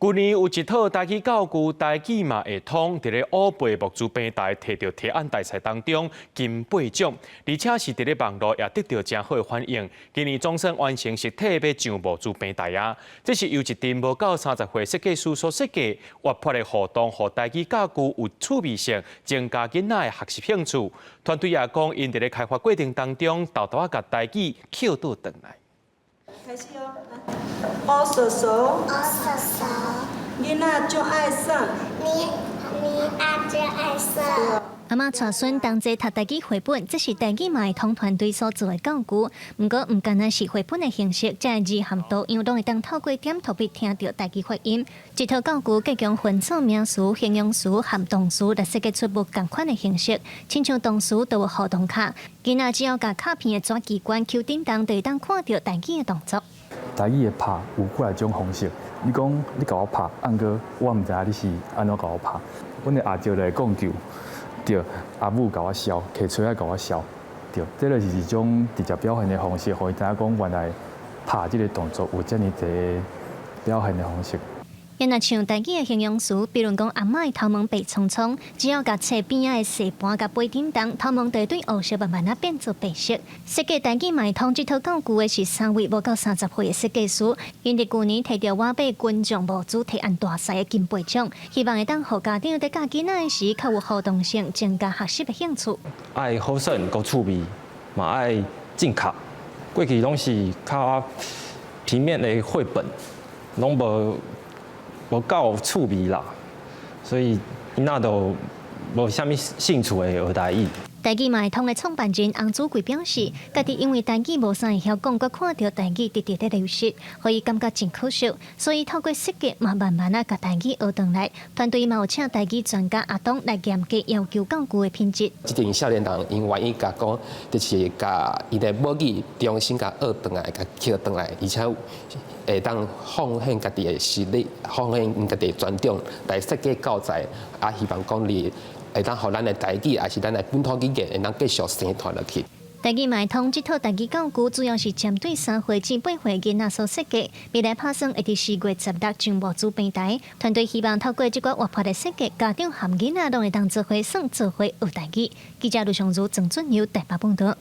去年有一套台语教具，台语嘛会通，伫咧乌贝木珠平台摕到提案大赛当中金8奖，而且是伫咧网络也得到真好的反应。今年总算完成实体要上木珠平台啊！这是由一阵无到30岁设计师所设计，活泼的互动，和台语教具有趣味性，增加囡仔的学习兴趣。团队也讲，因伫咧开发过程当中，豆豆啊，甲台语捡倒转来。开始哦，乌叔叔，囡仔就爱耍，你阿就爱耍。阿嬷带孙同齐读台语绘本，这是台语嘛通团队所做的教具。不过，唔单单是绘本的形式，这字含图样拢会当透过点图笔听到台语发音。这套教具加强分组名词、形容词和动词来设计出不同款的形式，亲像动词都有互动卡，囡仔只要甲卡片的抓机关扣叮当，就会当看到台语的动作。台语的拍有几来种方式，你讲你甲我拍，按个我唔知你是安怎甲我拍。阮的阿舅就会讲究。对，阿母甲我笑，摕锤仔甲我笑，对，这就是一种直接表现的方式，互伊知影讲原来拍这个动作有这么一个表现的方式。也若像台语的形容词，比如讲阿嬷的头毛白葱葱，只要甲切边仔的细盘甲杯叮当，头毛就会对黑色慢慢变做白色。设计台语买通这套教具的是3位无到30岁的设计师，因伫去年摕到我被群众无主提案大赛的金8奖，希望会当互家长在教囡仔的时较有互动性，增加学习的兴趣。爱好耍够趣味，嘛爱正确。过去拢是较平面的绘本，拢无够趣味啦，所以囡仔都无啥物兴趣的学台语。台语买通的创办人洪祖贵表示，家己因为台语无啥会晓讲，佮看到台语直直在流失，所以感觉真可惜。所以透过设计，慢慢甲台语学转来。团队嘛有请台语专家阿东来严格要求教具的品质。这阵少年人因愿意甲讲，就是甲伊的母语重新甲学转来，甲捡转来，而且会当奉献家己的实力，奉献家己的专长来设计教材，也希望讲你会当互咱的台语，也是咱的本土语言，会当继续生传落去。台语买通这套台语教具，主要是针对3岁至8岁囡仔所设计。未来打算会伫4月16上木珠平台。团队希望透过这个活泼的设计，家长和囡仔拢会当做伙算做伙学台语。记者卢尚如、郑俊尧台北报道。